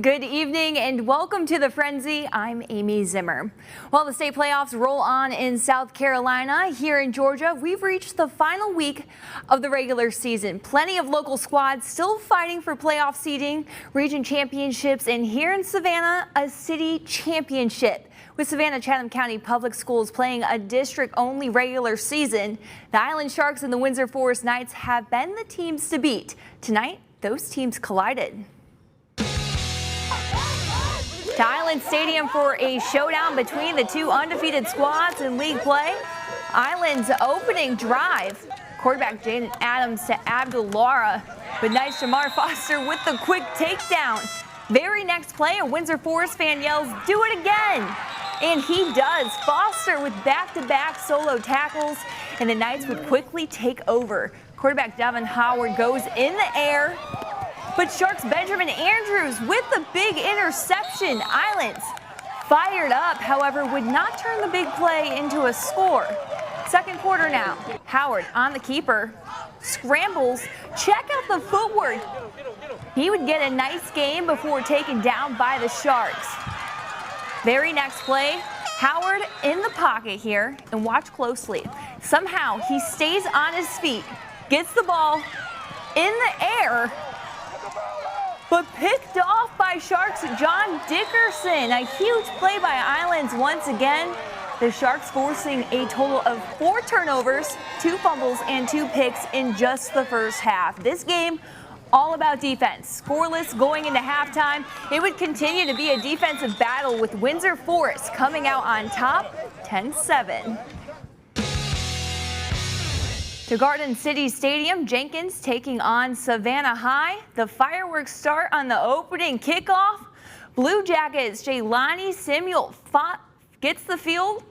Good evening and welcome to the Frenzy. I'm Amy Zimmer. While the state playoffs roll on in South Carolina, here in Georgia, we've reached the final week of the regular season. Plenty of local squads still fighting for playoff seeding, region championships, and here in Savannah, a city championship. With Savannah Chatham County Public Schools playing a district-only regular season, the Island Sharks and the Windsor Forest Knights have been the teams to beat. Tonight, those teams collided. To Island Stadium for a showdown between the two undefeated squads in league play. Island's opening drive, quarterback Jaden Adams to Abdul Lara, but Knights Jamar Foster with the quick takedown. Very next play, a Windsor Forest fan yells, "Do it again!" And he does. Foster with back-to-back solo tackles, and the Knights would quickly take over. Quarterback Devin Howard goes in the air, but Sharks Benjamin Andrews with the big interception. Islands fired up, however, would not turn the big play into a score. Second quarter now. Howard on the keeper, scrambles, check out the footwork. He would get a nice game before taken down by the Sharks. Very next play, Howard in the pocket here, and watch closely. Somehow he stays on his feet, gets the ball in the air, but picked off by Sharks John Dickerson. A huge play by Islands once again. The Sharks forcing a total of 4 turnovers, 2 fumbles, and 2 picks in just the first half. This game all about defense. Scoreless going into halftime. It would continue to be a defensive battle with Windsor Forest coming out on top 10-7. To Garden City Stadium, Jenkins taking on Savannah High. The fireworks start on the opening kickoff. Blue Jackets Jaylani Samuel gets the field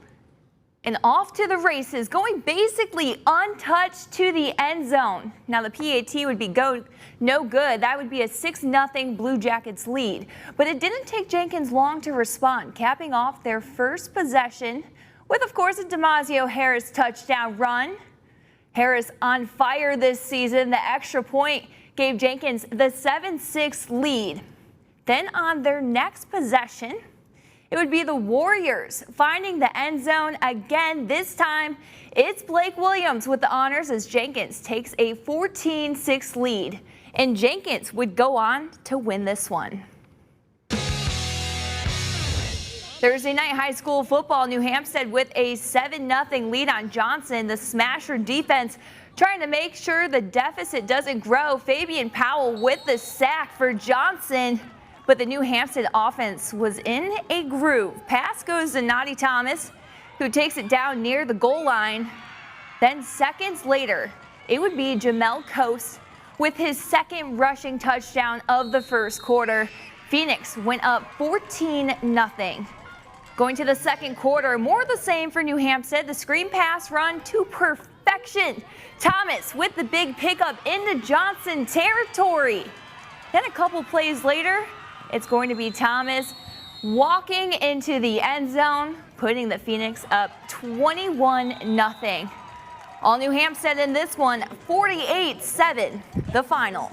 and off to the races, going basically untouched to the end zone. Now the PAT would be no good. That would be a 6-0 Blue Jackets lead. But it didn't take Jenkins long to respond, capping off their first possession with, of course, a Demasio Harris touchdown run. Harris on fire this season. The extra point gave Jenkins the 7-6 lead. Then on their next possession, it would be the Warriors finding the end zone again. This time, it's Blake Williams with the honors as Jenkins takes a 14-6 lead. And Jenkins would go on to win this one. Thursday night high school football, New Hampstead with a 7-0 lead on Johnson. The Smasher defense trying to make sure the deficit doesn't grow. Fabian Powell with the sack for Johnson, but the New Hampstead offense was in a groove. Pass goes to Nadi Thomas, who takes it down near the goal line. Then seconds later, it would be Jamel Coase with his second rushing touchdown of the first quarter. Phoenix went up 14-0. Going to the second quarter, more of the same for New Hampstead. The screen pass run to perfection. Thomas with the big pickup into Johnson territory. Then a couple plays later, it's going to be Thomas walking into the end zone, putting the Phoenix up 21-0. All New Hampstead in this one, 48-7, the final.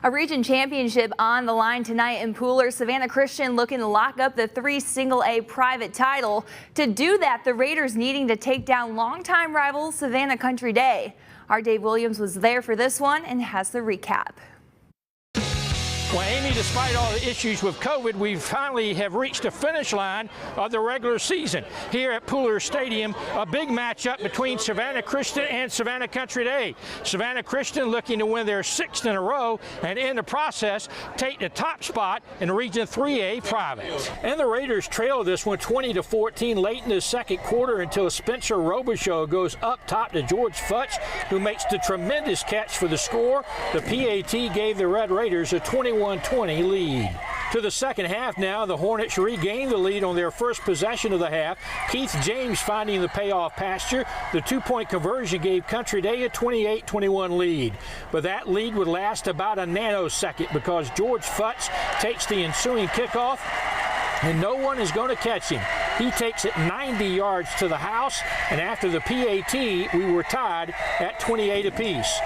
A region championship on the line tonight in Pooler. Savannah Christian looking to lock up the 3 single-A private title. To do that, the Raiders needing to take down longtime rival Savannah Country Day. Our Dave Williams was there for this one and has the recap. Well, Amy, despite all the issues with COVID, we finally have reached the finish line of the regular season. Here at Pooler Stadium, a big matchup between Savannah Christian and Savannah Country Day. Savannah Christian looking to win their 6th in a row and in the process take the top spot in Region 3A private. And the Raiders trail this one 20-14 late in the second quarter until Spencer Robichaux goes up top to George Futch, who makes the tremendous catch for the score. The PAT gave the Red Raiders a 21-20 lead. To the second half now, the Hornets regained the lead on their first possession of the half. Keith James finding the payoff pasture. The 2-point conversion gave Country Day a 28-21 lead. But that lead would last about a nanosecond because George Futch takes the ensuing kickoff and no one is going to catch him. He takes it 90 yards to the house, and after the PAT, we were tied at 28 apiece.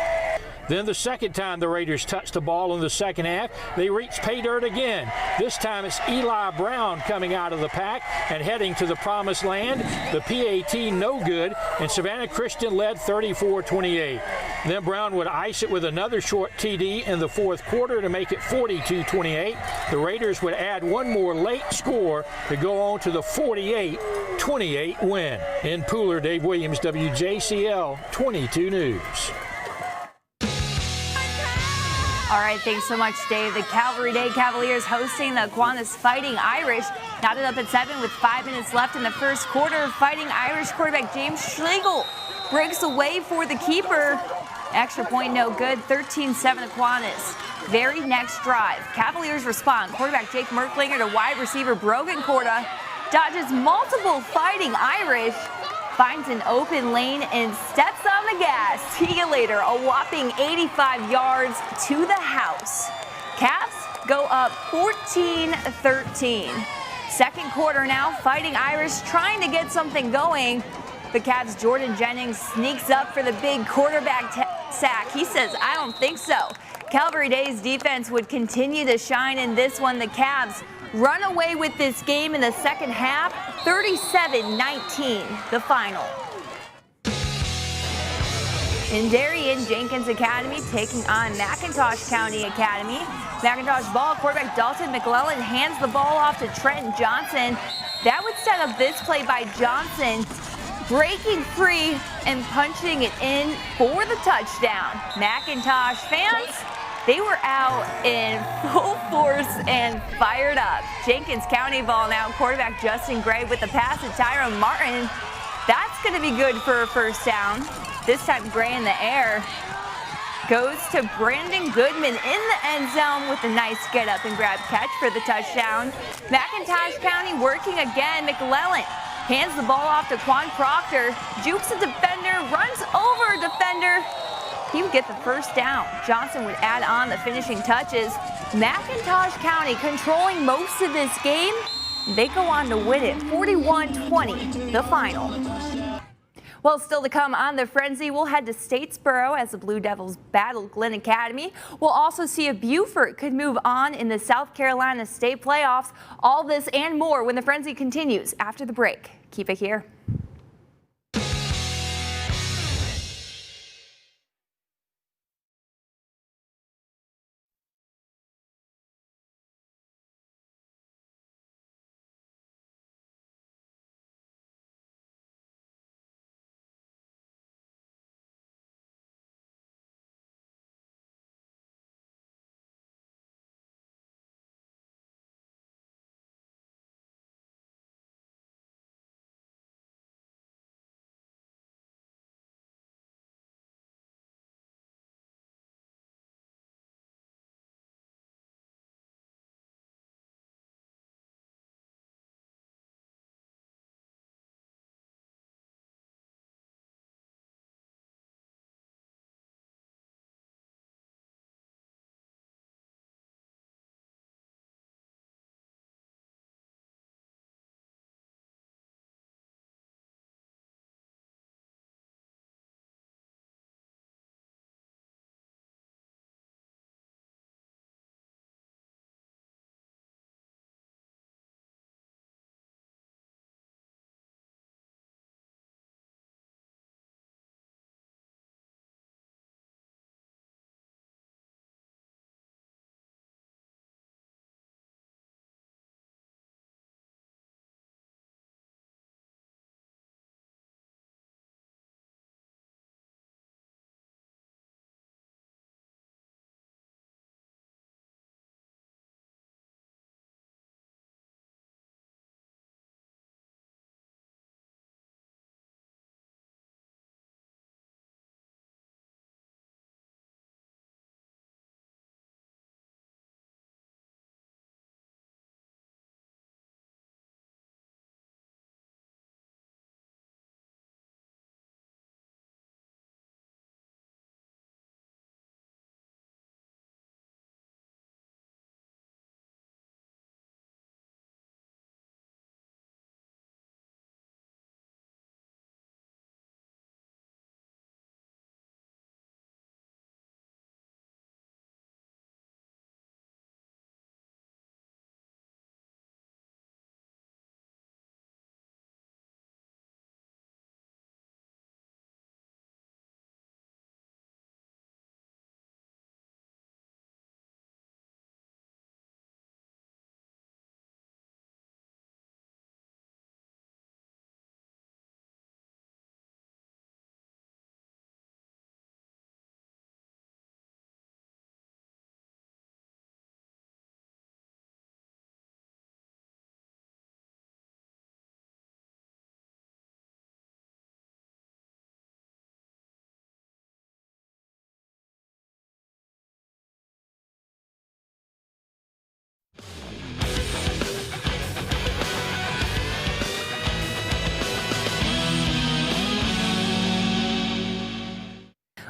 Then the second time the Raiders touched the ball in the second half, they reached pay dirt again. This time it's Eli Brown coming out of the pack and heading to the promised land. The PAT no good, and Savannah Christian led 34-28. Then Brown would ice it with another short TD in the fourth quarter to make it 42-28. The Raiders would add one more late score to go on to the 48-28 win. In Pooler, Dave Williams, WJCL 22 News. All right, thanks so much, Dave. The Calvary Day Cavaliers hosting the Kiwanis Fighting Irish. Knotted up at 7 with 5 minutes left in the first quarter. Fighting Irish quarterback James Schlegel breaks away for the keeper. Extra point no good, 13-7 Kiwanis. Very next drive, Cavaliers respond. Quarterback Jake Merklinger to wide receiver Brogan Corda. Dodges multiple Fighting Irish. Finds an open lane and steps on the gas. See you later, a whopping 85 yards to the house. Cavs go up 14-13. Second quarter now, Fighting Irish trying to get something going. The Cavs' Jordan Jennings sneaks up for the big quarterback sack. He says, I don't think so. Calvary Day's defense would continue to shine in this one. The Cavs run away with this game in the second half, 37-19, the final. In Darien, Jenkins Academy taking on McIntosh County Academy. McIntosh ball, quarterback Dalton McClellan hands the ball off to Trenton Johnson. That would set up this play by Johnson, breaking free and punching it in for the touchdown. McIntosh fans, they were out in full force and fired up. Jenkins County ball now, quarterback Justin Gray with the pass to Tyron Martin. That's going to be good for a first down. This time Gray in the air goes to Brandon Goodman in the end zone with a nice get up and grab catch for the touchdown. McIntosh County working again. McClellan hands the ball off to Quan Proctor, jukes a defender, runs over a defender. He would get the first down. Johnson would add on the finishing touches. McIntosh County controlling most of this game. They go on to win it, 41-20, the final. Well, still to come on the Frenzy, we'll head to Statesboro as the Blue Devils battle Glenn Academy. We'll also see if Beaufort could move on in the South Carolina State playoffs. All this and more when the Frenzy continues after the break. Keep it here.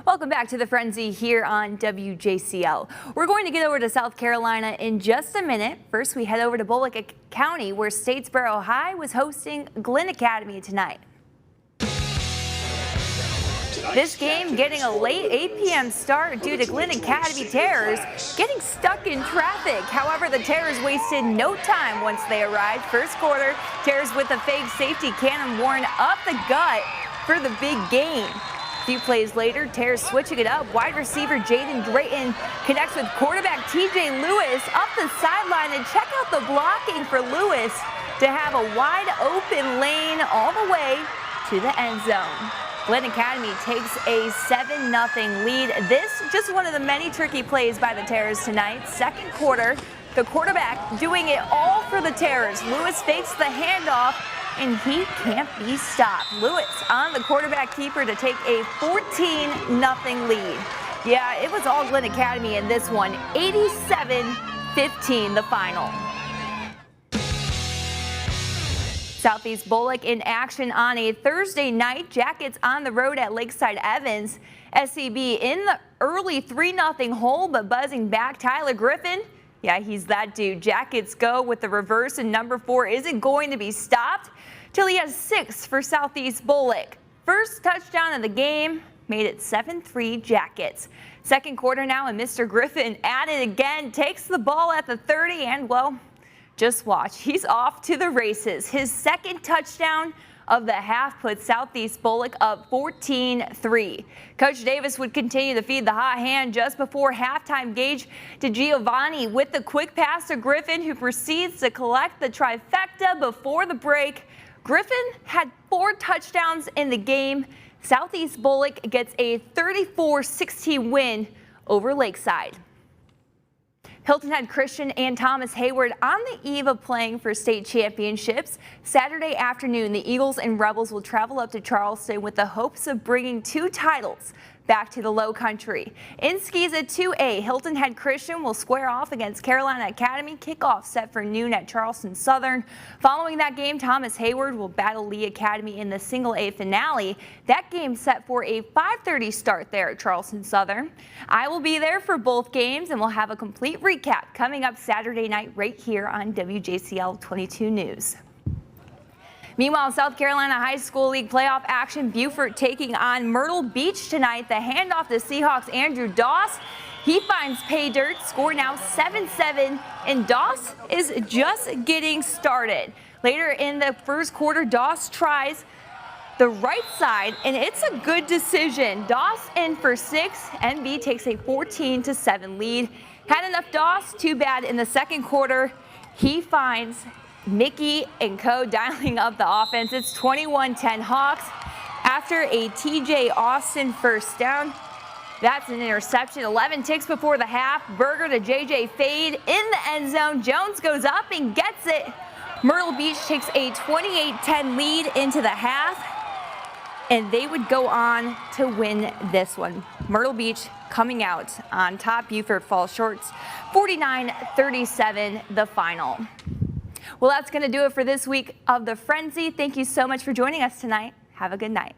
Welcome back to the Frenzy here on WJCL. We're going to get over to South Carolina in just a minute. First, we head over to Bullock County, where Statesboro High was hosting Glenn Academy tonight. This game getting a late 8 p.m. start due to Glenn Academy Terrors getting stuck in traffic. However, the Terrors wasted no time once they arrived. First quarter, Terrors with a fake safety cannon worn up the gut for the big gain. A few plays later, Terrors switching it up. Wide receiver Jaden Drayton connects with quarterback TJ Lewis up the sideline, and check out the blocking for Lewis to have a wide open lane all the way to the end zone. Glenn Academy takes a 7-0 lead. This just one of the many tricky plays by the Terrors tonight. Second quarter, the quarterback doing it all for the Terrors. Lewis fakes the handoff, and he can't be stopped. Lewis on the quarterback keeper to take a 14-0 lead. Yeah, it was all Glenn Academy in this one. 87-15 the final. Southeast Bullock in action on a Thursday night. Jackets on the road at Lakeside Evans. SCB in the early 3-0 hole, but buzzing back. Tyler Griffin, yeah, he's that dude. Jackets go with the reverse, and number 4 isn't going to be stopped till he has 6 for Southeast Bullock. First touchdown of the game, made it 7-3 Jackets. Second quarter now, and Mr. Griffin at it again, takes the ball at the 30, and well, just watch, he's off to the races. His second touchdown of the half puts Southeast Bullock up 14-3. Coach Davis would continue to feed the hot hand just before halftime. Gage to Giovanni with the quick pass to Griffin, who proceeds to collect the trifecta before the break. Griffin had 4 touchdowns in the game. Southeast Bullock gets a 34-16 win over Lakeside. Hilton Head Christian and Thomas Hayward on the eve of playing for state championships. Saturday afternoon, the Eagles and Rebels will travel up to Charleston with the hopes of bringing 2 titles back to the Low Country. In Skeeza 2A, Hilton Head Christian will square off against Carolina Academy. Kickoff set for noon at Charleston Southern. Following that game, Thomas Hayward will battle Lee Academy in the Single A finale. That game set for a 5:30 start there at Charleston Southern. I will be there for both games, and we'll have a complete recap coming up Saturday night right here on WJCL 22 News. Meanwhile, South Carolina High School League playoff action, Beaufort taking on Myrtle Beach tonight. The handoff to Seahawks' Andrew Doss. He finds pay dirt, score now 7-7, and Doss is just getting started. Later in the first quarter, Doss tries the right side, and it's a good decision. Doss in for 6. NB takes a 14-7 lead. Had enough Doss, too bad in the second quarter. He finds Mickey and co dialing up the offense. It's 21-10 Hawks after a TJ Austin first down. That's an interception. 11 ticks before the half. Berger to JJ Fade in the end zone. Jones goes up and gets it. Myrtle Beach takes a 28-10 lead into the half, and they would go on to win this one. Myrtle Beach coming out on top. Beaufort falls short. 49-37 the final. Well, that's going to do it for this week of The Frenzy. Thank you so much for joining us tonight. Have a good night.